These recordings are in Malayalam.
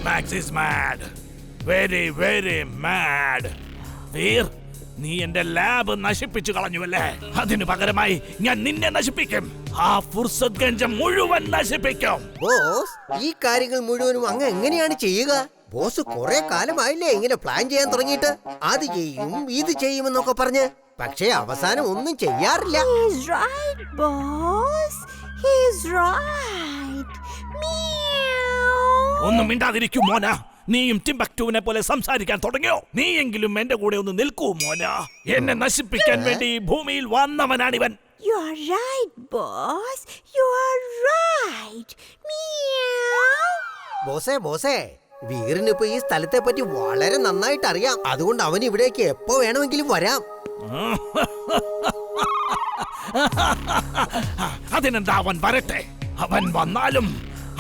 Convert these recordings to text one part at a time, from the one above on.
Max is mad, very very mad. Veer, നീ എന്റെ ലാബ് നശിപ്പിച്ചു കളഞ്ഞുവല്ലേ? അതിനു പകരമായി ഞാൻ നിന്നെ നശിപ്പിക്കും. ആ ഫുർസത് ഗഞ്ച് മുഴുവൻ നശിപ്പിക്കും. ബോസ്, ഈ കാര്യങ്ങൾ മുഴുവനും അങ്ങ് എങ്ങനെയാണ് ചെയ്യുക? ബോസ് കുറെ കാലമായില്ലേ ഇങ്ങനെ പ്ലാൻ ചെയ്യാൻ തുടങ്ങിയിട്ട്? അത് ചെയ്യും ഇത് ചെയ്യുമെന്നൊക്കെ പറഞ്ഞ്, പക്ഷേ അവസാനം ഒന്നും ചെയ്യാറില്ല. ഒന്നും മിണ്ടാതിരിക്കും മോന. നീയും ടിംബക്ടുവിനെ പോലെ സംസാരിക്കാൻ തുടങ്ങിയോ? നീയെങ്കിലും എന്റെ കൂടെ ഒന്ന് നിൽക്കൂ മോന. എന്നെ നശിപ്പിക്കാൻ വേണ്ടി ഈ ഭൂമിയിൽ വന്നവനാണിവൻ. You are right, boss. You are right. Meow. ബോസേ, വീറിന് ഇപ്പൊ ഈ സ്ഥലത്തെ പറ്റി വളരെ നന്നായിട്ട് അറിയാം. അതുകൊണ്ട് അവൻ ഇവിടേക്ക് എപ്പോ വേണമെങ്കിലും വരാം. അതിനെന്താ, അവൻ വരട്ടെ. അവൻ വന്നാലും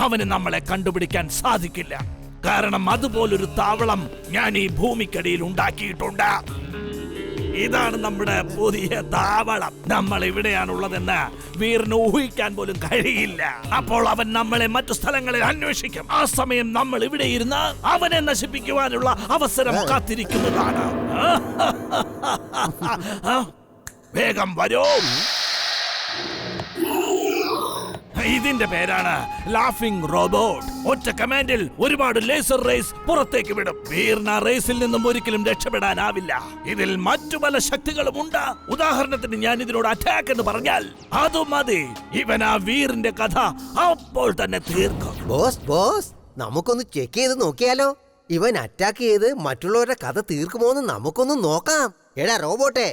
അവന് നമ്മളെ കണ്ടുപിടിക്കാൻ സാധിക്കില്ല. കാരണം അതുപോലൊരു താവളം ഞാൻ ഈ ഭൂമിക്കടിയിൽ ഉണ്ടാക്കിയിട്ടുണ്ട്. ഇതാണ് നമ്മുടെ പുതിയ താവളം. നമ്മൾ ഇവിടെയാണുള്ളതെന്ന് വീറിന് ഊഹിക്കാൻ പോലും കഴിയില്ല. അപ്പോൾ അവൻ നമ്മളെ മറ്റു സ്ഥലങ്ങളിൽ അന്വേഷിക്കും. ആ സമയം നമ്മൾ ഇവിടെ ഇരുന്ന് അവനെ നശിപ്പിക്കുവാനുള്ള അവസരം കാത്തിരിക്കുന്നതാണ്. വേഗം വരൂ. ഇതിന്റെ പേരാണ് ലാഫിംഗ് റോബോട്ട്. ഒറ്റ കമാൻഡിൽ ഒരുപാട് ലേസർ റേസ് പുറത്തേക്ക് വിടും. വീറിന് ആ റേസിൽ നിന്നും ഒരിക്കലും രക്ഷപ്പെടാനാവില്ല. ഇതിൽ മറ്റു പല ശക്തികളും ഉണ്ട്. ഉദാഹരണത്തിന് ഞാൻ ഇതിനോട് അറ്റാക്ക് എന്ന് പറഞ്ഞാൽ അത് മതി. ഇവൻ ആ വീറിന്റെ കഥ അപ്പോൾ തന്നെ തീർക്കും. ബോസ്, നമുക്കൊന്ന് ചെക്ക് ചെയ്ത് നോക്കിയാലോ? ഇവൻ അറ്റാക്ക് ചെയ്ത് മറ്റുള്ളവരുടെ കഥ തീർക്കുമോന്ന് നമുക്കൊന്ന് നോക്കാം. എടാ റോബോട്ടെ,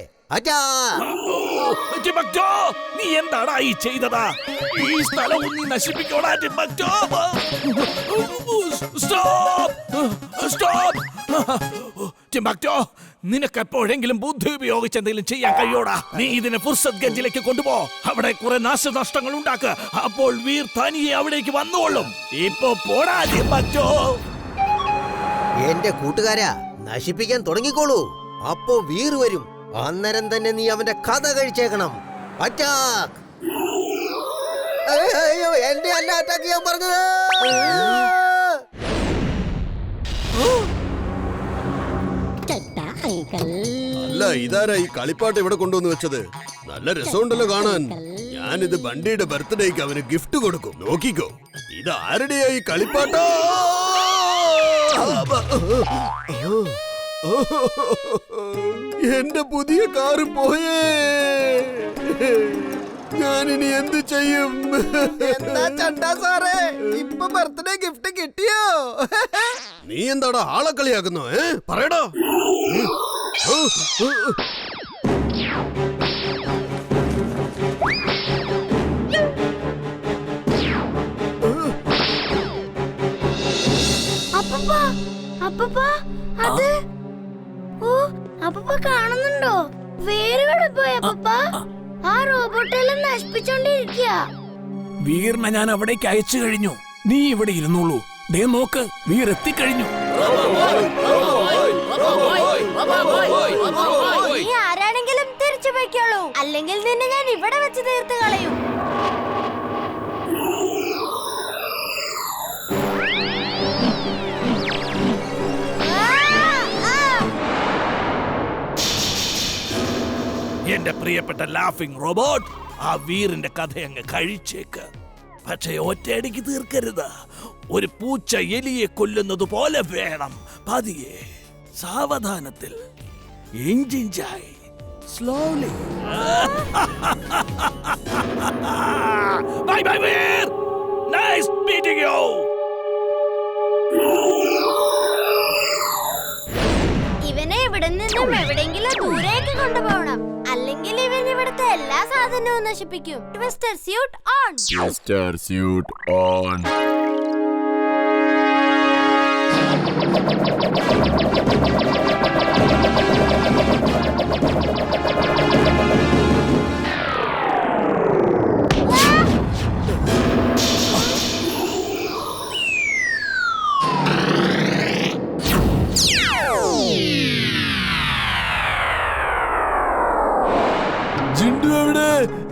നീ എന്താടാ ഈ ചെയ്തതാ? ഈ സ്ഥലവും നീ നശിപ്പിക്കോടാ ടിംബക്ടു. ടിംബക്ടു, നിനക്ക് എപ്പോഴെങ്കിലും ബുദ്ധി ഉപയോഗിച്ച് എന്തെങ്കിലും ചെയ്യാൻ കഴിയോടാ? നീ ഇതിനെ ഫുർസത് ഗഞ്ചിലേക്ക് കൊണ്ടുപോ. അവിടെ കുറെ നാശനഷ്ടങ്ങൾ ഉണ്ടാക്കുക. അപ്പോൾ വീർ തനിയെ അവിടേക്ക് വന്നുകൊള്ളും. ഇപ്പൊ പോടാ ടിംബക്ടു. എന്റെ കൂട്ടുകാരാ, നശിപ്പിക്കാൻ തുടങ്ങിക്കോളൂ. അപ്പോ വീർ വരും. അന്നേരം തന്നെ നീ അവന്റെ കഥ കഴിച്ചേക്കണം. അറ്റാക്ക്! അയ്യോ, എന്റെ അല്ല അറ്റാക്ക് ചെയ്യാൻ പറഞ്ഞത്. അല്ല, ഇതാരാ ഈ കളിപ്പാട്ട് ഇവിടെ കൊണ്ടുവന്ന് വെച്ചത്? നല്ല രസമുണ്ടല്ലോ കാണാൻ. ഞാനിത് ബണ്ടിയുടെ ബർത്ത്ഡേക്ക് അവന് ഗിഫ്റ്റ് കൊടുക്കും. നോക്കിക്കോ, ഇത് ആരുടെയാ ഈ കളിപ്പാട്ടോ? എന്റെ പുതിയ കാറ് പോയേ. ഞാനിനി എന്ത് ചെയ്യും? എന്താ ചണ്ടാ സാറേ, ഇപ്പൊ ബർത്ത്ഡേ ഗിഫ്റ്റ് കിട്ടിയോ? നീ എന്താടാ ആളെ കളിയാക്കുന്നോ? പറയടാ. അത് അപ്പ കാണുന്നുണ്ടോ? വേറെ പോയ ആ റോബോട്ടെല്ലാം നശിപ്പിച്ചോണ്ടിരിക്കുക. വീറിനെ ഞാൻ അവിടേക്ക് അയച്ചു കഴിഞ്ഞു. നീ ഇവിടെ ഇരുന്നോളൂ. ദേ നോക്ക്, വീർ എത്തിക്കഴിഞ്ഞു. നീ ആരാണെങ്കിലും തിരിച്ചു പോയിക്കോളൂ, അല്ലെങ്കിൽ നിന്നെ ഞാൻ ഇവിടെ വെച്ച് തീർത്ത് കളയും. എന്റെ പ്രിയപ്പെട്ട ലാഫിംഗ് റോബോട്ട്, ആ വീറിന്റെ കഥ അങ്ങ് കഴിച്ചേക്ക്. പക്ഷേ ഒറ്റയടിക്ക് തീർക്കരുത്. ഒരു പൂച്ച എലിയെ കൊല്ലുന്നത് പോലെ വേണം. പതിയെ, സാവധാനത്തിൽ, ഇഞ്ചിഞ്ചായി, slowly. Bye bye Veer, nice meeting you. ഇവനെ ഇവിടെ നിന്നും എവിടെങ്കിലും ദൂരേക്ക് കൊണ്ടുപോകണം, അല്ലെങ്കിൽ ഇവൻ ഇവിടുത്തെ എല്ലാ സാധനവും നശിപ്പിക്കും. Twister suit on. Twister suit on.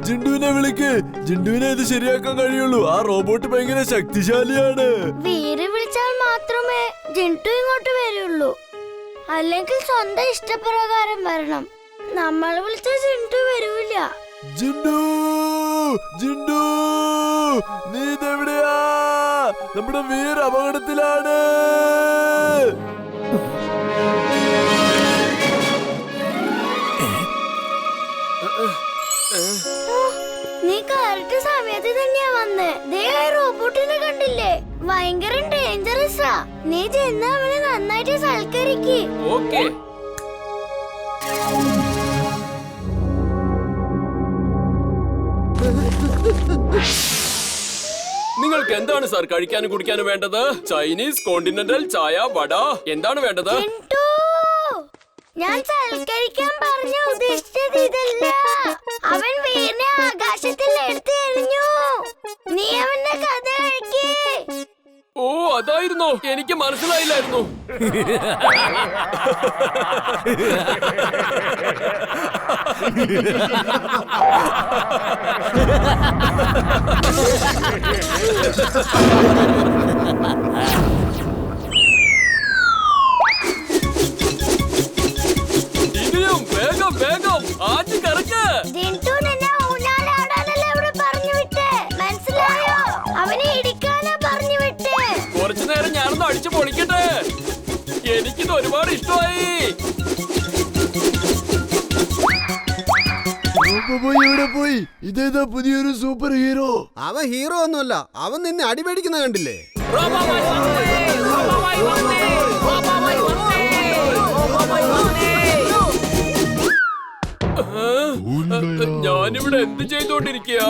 ജിണ്ടുവിനെ വിളിക്ക്. ജിണ്ടുവിനെ ഇത് ശരിയാക്കാൻ കഴിയുള്ളൂ. ആ റോബോട്ട് ഭയങ്കര ശക്തിശാലിയാണ്. വീര് വിളിച്ചാൽ മാത്രമേ ജിൻടു ഇങ്ങോട്ട് വരുള്ളൂ. അല്ലെങ്കിൽ സ്വന്തം ഇഷ്ടപ്രകാരം വരണം. നമ്മൾ വിളിച്ച ജിൻടു വരൂല. ജിൻഡു ജിൻഡു നീ ഇതെവിടെയാ? നമ്മുടെ വീർ അപകടത്തിലാണ്. നീ കറക്റ്റ് സമയത്ത് തന്നെയാ വന്നേ. ദേ റോബോട്ടിനെ കണ്ടില്ലേ? ഭയങ്കര ഡേഞ്ചറസാ. നീ ചെന്ന് അവനെ നന്നായിട്ട് സൽക്കരിക്ക്. ഓക്കേ. നിങ്ങൾക്ക് എന്താണ് സാർ കഴിക്കാനും കുടിക്കാനും വേണ്ടത്? ചൈനീസ്, കോണ്ടിനെന്റൽ, ചായ, വട, എന്താണ് വേണ്ടത്? ജിൻടു, ഞാൻ സൽക്കരിക്കാൻ പറഞ്ഞ ഉദ്ദേശിച്ചത് ഇതല്ല. അവൻ വീടിനെ ആകാശത്തിൽ എടുത്ത് എറിഞ്ഞു. നീ അവന്റെ കഥ കഴിക്കേ. ഓ, അതായിരുന്നോ? എനിക്ക് മനസ്സിലായില്ലായിരുന്നു. ഇനിയും വേഗം വേഗം ആദ്യം കറക്ക്. ജിൻടു നിന്നെ ഊഞ്ഞാലാടാനല്ലേ ഇവിടെ പറഞ്ഞു വിട്ടേ. മനസ്സിലായോ? അവനെ ഇടിക്കാനാ പറഞ്ഞു വിട്ടേ. കുറച്ചു നേരം ഞാനൊന്ന് അടിച്ചു പൊളിക്കട്ടെ. എനിക്കിത് ഒരുപാട് ഇഷ്ടമായി. ഇവിടെ പോയി. ഇതേതാ പുതിയൊരു സൂപ്പർ ഹീറോ? അവൻ ഹീറോ ഒന്നുമല്ല, അവൻ നിന്നെ അടിമേടിക്കുന്ന കണ്ടില്ലേ? ഞാനിവിടെ എന്ത് ചെയ്തോണ്ടിരിക്കയാ?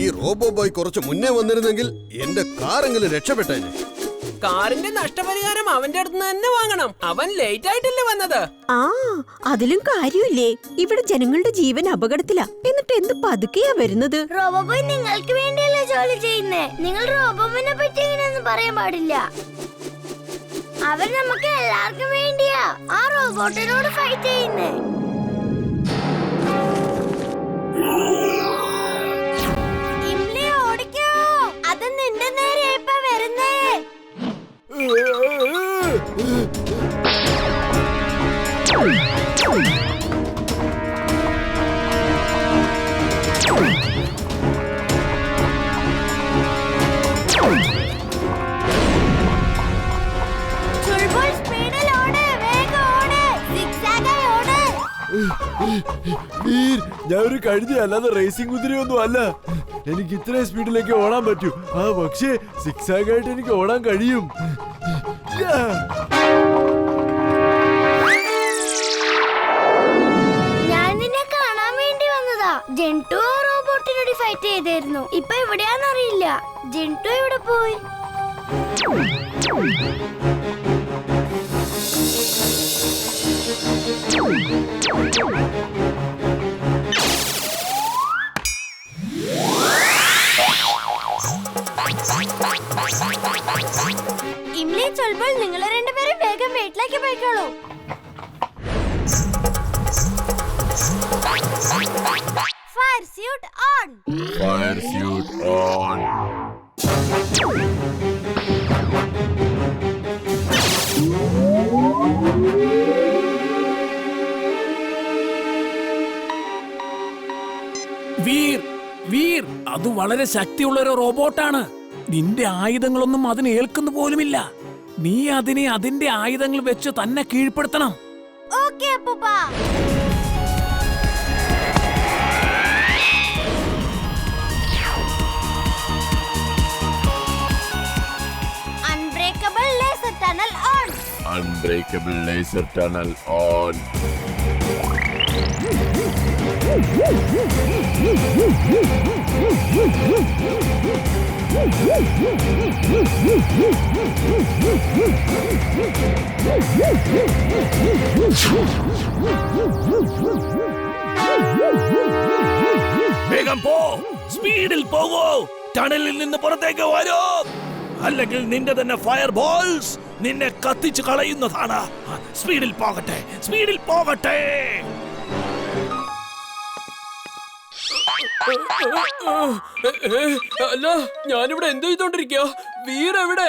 ഈ റോബോ ബോയ് കുറച്ച് മുന്നേ വന്നിരുന്നെങ്കിൽ എന്റെ കാറെങ്കിലും രക്ഷപ്പെട്ടേനെ. കാറിന്റെ നഷ്ടപരിഹാരം അവന്റെ അടുത്ത് തന്നെ വാങ്ങണം. അവൻ ലേറ്റ് ആയിട്ടല്ലേ വന്നത്. ആ അതിലും കാര്യമില്ലേ? ഇവിടെ ജനങ്ങളുടെ ജീവൻ അപകടത്തിലാ. എന്നിട്ട് എന്ത് പതുക്കെയാ വരുന്നത്? റോബോബോയ് നിങ്ങൾക്ക് വേണ്ടിയല്ലേ ജോലി ചെയ്യുന്നേ. നിങ്ങൾ റോബോബോയിനെ പറ്റി ഇങ്ങനെയൊന്നും പറയാൻ പാടില്ല. അവൻ നമുക്ക് എല്ലാവർക്കും വേണ്ടിയാ ആ റോബോട്ടിനോട് ഫൈറ്റ് ചെയ്യുന്നേ. ഇംലി ഓടിക്കോ, അത് നിന്റെ നേരെ ഇപ്പൊ വരുന്നേ. ചുൾബുൾ സ്പീഡിൽ ഓട്, വേഗം ഓട്, സിഗ്സാഗായി ഓട്. വീർ, ഞാൻ ഒരു കഴുതി അല്ലാതെ റേസിംഗ് കുതിരയൊന്നും അല്ല. എനിക്ക് ഇത്രയും സ്പീഡിലേക്ക് ഓടാൻ പറ്റൂ. പക്ഷേ സിക്സാഗായിട്ട് എനിക്ക് ഓടാൻ കഴിയും. ഞാൻ നിന്നെ കാണാൻ വേണ്ടി വന്നതാ. ജിൻടു റോബോട്ടിനോട് ഫൈറ്റ് ചെയ്തായിരുന്നു. ഇപ്പൊ എവിടെയാന്നറിയില്ല. ജിൻടു എവിടെ പോയി? ഇംലി, ചുൾബുൾ, നിങ്ങൾ രണ്ടുപേരും വേഗം വീട്ടിലേക്ക് പോയിക്കോളൂ. Fire suit on. Fire suit on. Veer, Veer, അത് വളരെ ശക്തിയുള്ള ഒരു റോബോട്ടാണ്. നിന്റെ ആയുധങ്ങളൊന്നും അതിന് ഏൽക്കുന്നു പോലുമില്ല. നീ അതിനെ അതിന്റെ ആയുധങ്ങൾ വെച്ച് തന്നെ കീഴ്പ്പെടുത്തണം. ഓക്കേ അപ്പൂപ്പ. Unbreakable laser tunnel on. Unbreakable laser tunnel on. വേഗം പോ, സ്പീഡിൽ പോകൂ. ടണലിൽ നിന്ന് പുറത്തേക്ക് വരൂ, അല്ലെങ്കിൽ നിന്റെ തന്നെ ഫയർ ബോൾസ് നിന്നെ കത്തിച്ചു കളയുന്നതാണ്. സ്പീഡിൽ പോകട്ടെ, സ്പീഡിൽ പോകട്ടെ. അല്ല, ഞാനിവിടെ എന്ത് ചെയ്തോണ്ടിരിക്കുക? വീരെവിടെ?